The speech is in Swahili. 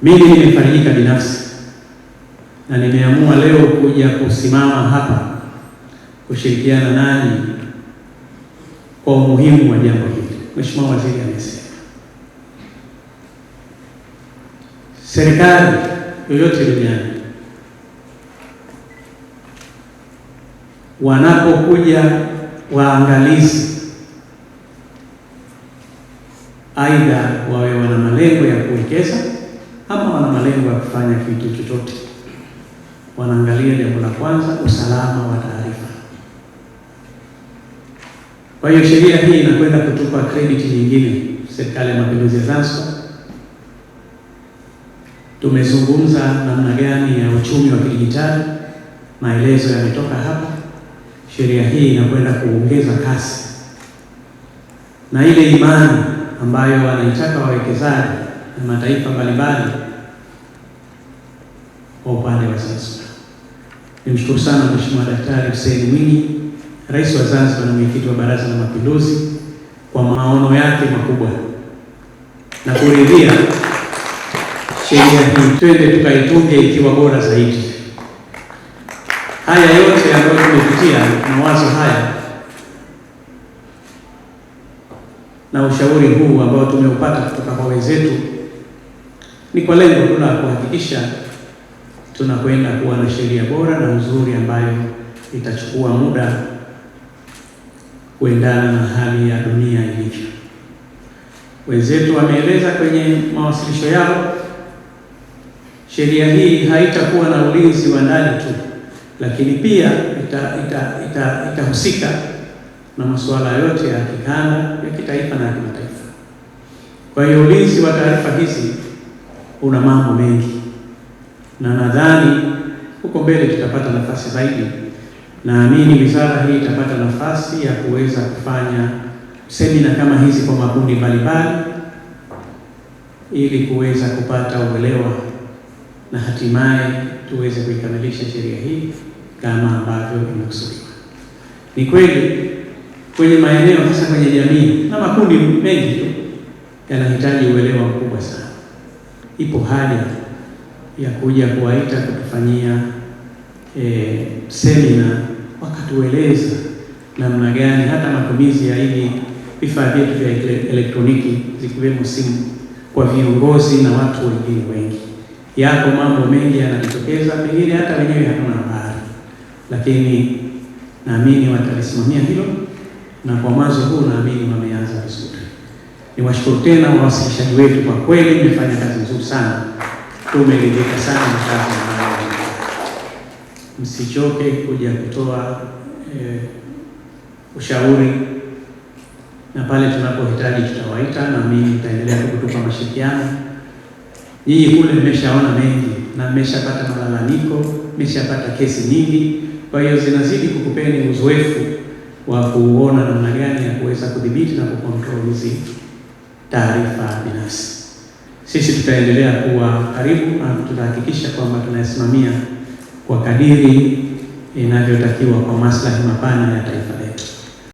Mimi nimefarijika binafsi na nimeamua leo kuja kusimama hapa kushirikiana nanyi kwa umuhimu wa jambo hili. Mheshimiwa Waziri amesema serikali yoyote duniani wanapokuja waangalizi, aidha wawe wana malengo ya kuwekeza ama wana malengo ya kufanya kitu chochote, wanaangalia jambo la kwanza, usalama wa taarifa. Kwa hiyo sheria hii inakwenda kutupa credit nyingine Serikali ya Mapinduzi ya Zanzibar. Tumezungumza namna gani ya uchumi wa kidijitali, maelezo yametoka hapa. Sheria hii inakwenda kuongeza kasi na ile imani ambayo wanaitaka wawekezaji na mataifa mbalimbali kwa upande wa Zanzibar. Nimshukuru sana Mheshimiwa Daktari Hussein Mwinyi, Rais wa Zanzibar na Mwenyekiti wa Baraza la Mapinduzi, kwa maono yake makubwa na kuridhia sheria hii twende tukaitunge ikiwa bora zaidi. Haya yote ambayo tumepitia, mawazo haya na ushauri huu ambao tumeupata kutoka kwa wenzetu ni kwa lengo tu la kuhakikisha tunakwenda kuwa na sheria bora na nzuri ambayo itachukua muda kuendana na hali ya dunia ilivyo. Wenzetu wameeleza kwenye mawasilisho yao, sheria hii haitakuwa na ulinzi wa ndani tu, lakini pia itahusika na masuala yote ya kikanda, ya kitaifa na ya kimataifa. Kwa hiyo ulinzi wa taarifa hizi una mambo mengi, na nadhani huko mbele tutapata nafasi zaidi. Naamini wizara hii itapata nafasi ya kuweza kufanya semina kama hizi kwa makundi mbalimbali ili kuweza kupata uelewa na hatimaye tuweze kuikamilisha sheria hii kama ambavyo imekusudiwa. Ni kweli kwenye maeneo hasa kwenye jamii na makundi mengi tu yanahitaji uelewa mkubwa sana. Ipo haja ya kuja kuwaita kutufanyia semina, wakatueleza namna gani hata matumizi ya hivi vifaa vyetu vya elektroniki zikiwemo simu kwa viongozi na watu wengine wengi. Yako mambo mengi yanajitokeza, pengine hata wenyewe hatuna habari, lakini naamini watalisimamia hilo, na kwa mwanzo huu naamini wameanza vizuri. Niwashukuru tena wawasilishaji wetu, kwa kweli mmefanya kazi nzuri sana, tumeridhika sana na kazi ambayo msichoke kuja kutoa ushauri, na pale tunapohitaji tutawaita, na mimi nitaendelea kutupa mashirikiano. Nyinyi kule mmeshaona mengi na mmeshapata malalamiko, mmeshapata kesi nyingi, kwa hiyo zinazidi kukupeni uzoefu wa kuona namna gani ya kuweza kudhibiti na kukontrol hizi taarifa binafsi. Sisi tutaendelea kuwa karibu na tutahakikisha kwamba tunasimamia kwa kadiri inavyotakiwa kwa maslahi mapana ya taifa.